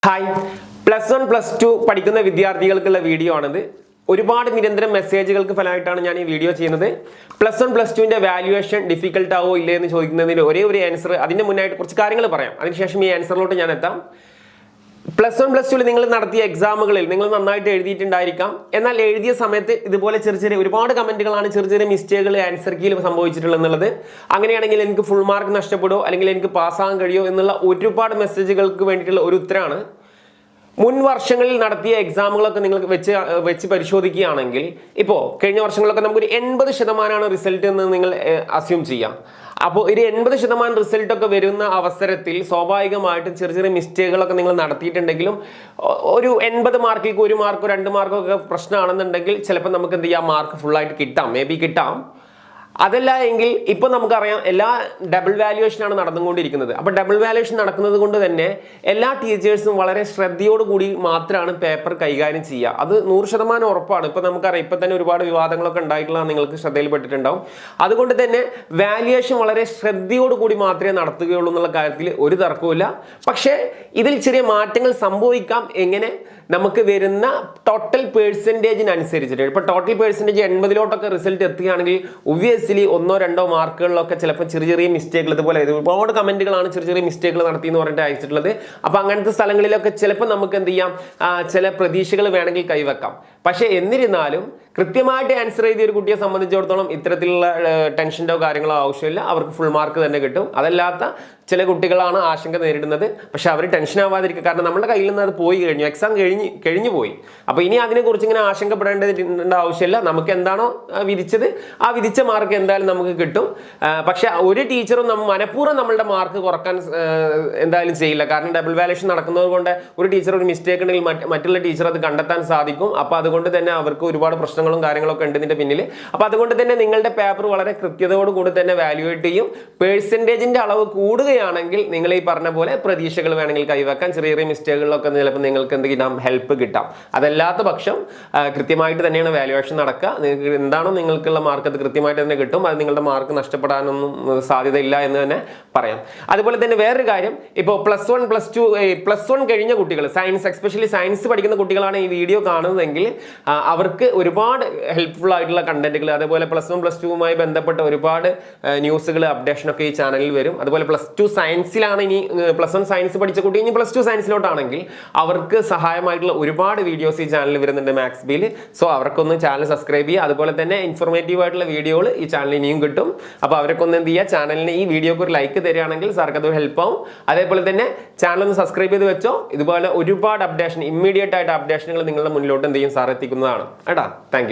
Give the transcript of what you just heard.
Hi plus 1 plus 2 പഠിക്കുന്ന വിദ്യാർത്ഥികൾക്കുള്ള video ആണിത്. ഒരുപാട് നിരന്തരം മെസ്സേജുകൾക്ക് ഫലമായിട്ടാണ് ഞാൻ ഈ വീഡിയോ ചെയ്യുന്നത്. പ്ലസ് 1 പ്ലസ് 2ന്റെ വാല്യുവേഷൻ ഡിഫിക്കൽട്ട് ആവോ ഇല്ലേ എന്ന് ചോദിക്കുന്നതിന് ഒരേ ഒരു ആൻസർ, അതിന്റെ മുന്നായിട്ട് കുറച്ച് കാര്യങ്ങൾ പറയാം, അതിനുശേഷം ഈ ആൻസറിലോട്ട് ഞാൻ എത്താം. പ്ലസ് 1 പ്ലസ് 2 നിങ്ങൾ നടത്തിയ എക്സാമുകളിൽ നിങ്ങൾ നന്നായിട്ട് എഴുതിയിട്ടുണ്ടായിരിക്കാം. എന്നാൽ എഴുതിയ സമയത്ത് ഇതുപോലെ ചെറിയ ഒരുപാട് കമന്റുകളാണ്, ചെറിയ മിസ്റ്റേക്കുകൾ ആൻസർ കീയിൽ സംഭവിച്ചിട്ടുള്ളത് എന്നുള്ളത്. അങ്ങനെയാണെങ്കിൽ എനിക്ക് ഫുൾ മാർക്ക് നഷ്ടപ്പെടുമോ അല്ലെങ്കിൽ എനിക്ക് പാസ്സാകാൻ കഴിയുമോ എന്നുള്ള ഒരുപാട് മെസ്സേജുകൾക്ക് വേണ്ടിയിട്ടുള്ള ഒരു ഉത്തരമാണ്. മുൻ വർഷങ്ങളിൽ നടത്തിയ എക്സാമുകളൊക്കെ നിങ്ങൾ വെച്ച് പരിശോധിക്കുകയാണെങ്കിൽ ഇപ്പോൾ കഴിഞ്ഞ വർഷങ്ങളൊക്കെ നമുക്കൊരു 80% റിസൾട്ട് എന്ന് നിങ്ങൾ അസ്യൂം ചെയ്യാം. അപ്പോൾ ഒരു 80% റിസൾട്ടൊക്കെ വരുന്ന അവസരത്തിൽ സ്വാഭാവികമായിട്ടും ചെറിയ മിസ്റ്റേക്കുകളൊക്കെ നിങ്ങൾ നടത്തിയിട്ടുണ്ടെങ്കിലും ഒരു 80 മാർക്കിലേക്ക് 1 മാർക്കോ 2 മാർക്കോ ഒക്കെ പ്രശ്നമാണെന്നുണ്ടെങ്കിൽ ചിലപ്പോൾ നമുക്ക് എന്ത് ചെയ്യാം, മാർക്ക് ഫുള്ളായിട്ട് കിട്ടാം, മേ ബി കിട്ടാം. അതല്ല എങ്കിൽ ഇപ്പൊ നമുക്കറിയാം എല്ലാ ഡബിൾ വാല്യുവേഷനാണ് നടന്നുകൊണ്ടിരിക്കുന്നത്. അപ്പൊ ഡബിൾ വാല്യുവേഷൻ നടക്കുന്നത് കൊണ്ട് തന്നെ എല്ലാ ടീച്ചേഴ്സും വളരെ ശ്രദ്ധയോടുകൂടി മാത്രമാണ് പേപ്പർ കൈകാര്യം ചെയ്യുക. അത് 100% ഉറപ്പാണ്. ഇപ്പൊ നമുക്കറിയാം, ഇപ്പൊ തന്നെ ഒരുപാട് വിവാദങ്ങളൊക്കെ ഉണ്ടായിട്ടുള്ള നിങ്ങൾക്ക് ശ്രദ്ധയിൽപ്പെട്ടിട്ടുണ്ടാവും. അതുകൊണ്ട് തന്നെ വാല്യുവേഷൻ വളരെ ശ്രദ്ധയോടുകൂടി മാത്രമേ നടത്തുകയുള്ളൂ എന്നുള്ള കാര്യത്തിൽ ഒരു തർക്കവുമില്ല. പക്ഷേ ഇതിൽ ചെറിയ മാറ്റങ്ങൾ സംഭവിക്കാം. എങ്ങനെ? നമുക്ക് വരുന്ന ടോട്ടൽ പേഴ്സൻറ്റേജിനനുസരിച്ചിട്ട്. ഇപ്പോൾ ടോട്ടൽ പേഴ്സൻറ്റേജ് 80 റിസൾട്ട് എത്തുകയാണെങ്കിൽ ഒബ്വിയസ്ലി 1-2 മാർക്കുകളിലൊക്കെ ചിലപ്പോൾ ചെറിയ മിസ്റ്റേക്കുകൾ, ഇതുപോലെ ഒരുപാട് കമന്റുകളാണ് ചെറിയ മിസ്റ്റേക്കുകൾ നടത്തി എന്ന് പറഞ്ഞിട്ട് അയച്ചിട്ടുള്ളത്. അപ്പോൾ അങ്ങനത്തെ സ്ഥലങ്ങളിലൊക്കെ ചിലപ്പോൾ നമുക്ക് എന്ത് ചെയ്യാം, ചില പ്രതീക്ഷകൾ വേണമെങ്കിൽ കൈവെക്കാം. പക്ഷേ എന്നിരുന്നാലും കൃത്യമായിട്ട് ആൻസർ ചെയ്ത ഒരു കുട്ടിയെ സംബന്ധിച്ചിടത്തോളം ഇത്തരത്തിലുള്ള ടെൻഷൻ്റെ കാര്യങ്ങളോ ആവശ്യമില്ല, അവർക്ക് ഫുൾ മാർക്ക് തന്നെ കിട്ടും. അതല്ലാത്ത ചില കുട്ടികളാണ് ആശങ്ക നേരിടുന്നത്. പക്ഷെ അവർ ടെൻഷൻ ആവാതിരിക്കുക, കാരണം നമ്മുടെ കയ്യിൽ നിന്ന് അത് പോയി കഴിഞ്ഞു, എക്സാം കഴിഞ്ഞു പോയി. അപ്പോൾ ഇനി അതിനെക്കുറിച്ച് ഇങ്ങനെ ആശങ്കപ്പെടേണ്ട ആവശ്യമില്ല. നമുക്ക് എന്താണോ വിധിച്ചത് ആ വിധിച്ച മാർക്ക് എന്തായാലും നമുക്ക് കിട്ടും. പക്ഷെ ഒരു ടീച്ചറും മനഃപൂർവ്വം നമ്മളുടെ മാർക്ക് കുറക്കാൻ എന്തായാലും ചെയ്യില്ല. കാരണം ഡബിൾ വാല്യുവേഷൻ നടക്കുന്നത് കൊണ്ട് ഒരു ടീച്ചർ ഒരു മിസ്റ്റേക്ക് ഉണ്ടെങ്കിൽ മറ്റുള്ള ടീച്ചർ അത് കണ്ടെത്താൻ സാധിക്കും. അപ്പോൾ അതുകൊണ്ട് തന്നെ അവർക്ക് ഒരുപാട് പ്രശ്നങ്ങളും കാര്യങ്ങളൊക്കെ ഉണ്ട് ഇതിന്റെ പിന്നിൽ. അപ്പോൾ അതുകൊണ്ട് തന്നെ നിങ്ങളുടെ പേപ്പർ വളരെ കൃത്യതയോടുകൂടി തന്നെ വാല്യുവേറ്റ് ചെയ്യും. പേഴ്സൻറ്റേജിന്റെ അളവ് കൂടുകയാണെങ്കിൽ നിങ്ങൾ ഈ പറഞ്ഞ പോലെ പ്രതീക്ഷകൾ വേണമെങ്കിൽ കൈവെക്കാൻ, ചെറിയ മിസ്റ്റേക്കുകളിലൊക്കെ ചിലപ്പോൾ നിങ്ങൾക്ക് എന്തെങ്കിലും ഹെൽപ്പ് കിട്ടാം. അതല്ലാത്ത പക്ഷം കൃത്യമായിട്ട് തന്നെയാണ് വാല്യുവേഷൻ നടക്കുക. നിങ്ങൾക്ക് എന്താണോ നിങ്ങൾക്കുള്ള മാർക്ക് അത് കൃത്യമായിട്ട് തന്നെ കിട്ടും. അത് നിങ്ങളുടെ മാർക്ക് നഷ്ടപ്പെടാനൊന്നും സാധ്യതയില്ല എന്ന് തന്നെ പറയാം. അതുപോലെ തന്നെ വേറൊരു കാര്യം, ഇപ്പോൾ പ്ലസ് 1 പ്ലസ് 2 പ്ലസ് 1 കഴിഞ്ഞ കുട്ടികൾ, സയൻസ് എസ്പെഷ്യലി സയൻസ് പഠിക്കുന്ന കുട്ടികളാണ് ഈ വീഡിയോ കാണുന്നതെങ്കിൽ അവർക്ക് ഒരുപാട് ഹെൽപ്ഫുൾ ആയിട്ടുള്ള കണ്ടന്റുകൾ, അതേപോലെ പ്ലസ് 1 പ്ലസ് 2മായി ബന്ധപ്പെട്ട ഒരുപാട് ന്യൂസുകൾ അപ്ഡേഷനൊക്കെ ഈ ചാനലിൽ വരും. അതുപോലെ പ്ലസ് 2 സയൻസിലാണ്, ഇനി പ്ലസ് 1 സയൻസ് പഠിച്ച കുട്ടി ഇനി പ്ലസ് 2 സയൻസിലോട്ടാണെങ്കിൽ അവർക്ക് സഹായമായിട്ടുള്ള ഒരുപാട് വീഡിയോസ് ഈ ചാനലിൽ വരുന്നുണ്ട് മാത്സ് ബിയിൽ. സോ അവർക്കൊന്ന് ചാനൽ സബ്സ്ക്രൈബ് ചെയ്യുക. അതുപോലെ തന്നെ ഇൻഫോർമേറ്റീവ് ആയിട്ടുള്ള വീഡിയോകൾ ഈ ചാനലിൽ ഇനിയും കിട്ടും. അപ്പോൾ അവരൊക്കെ ഒന്ന് എന്ത് ചെയ്യുക, ചാനലിന് ഈ വീഡിയോക്ക് ഒരു ലൈക്ക് തരികയാണെങ്കിൽ സാർക്ക് അത് ഹെൽപ്പ് ആവും. അതേപോലെ തന്നെ ചാനൽ ഒന്ന് സബ്സ്ക്രൈബ് ചെയ്ത് വെച്ചോ. ഇതുപോലെ ഒരുപാട് അപ്ഡേഷൻ, ഇമ്മീഡിയറ്റ് ആയിട്ട് അപ്ഡേഷനുകൾ നിങ്ങളുടെ മുന്നിലോട്ട് എന്ത് ചെയ്യും, സാർ എത്തിക്കുന്നതാണ് കേട്ടോ. Thank you.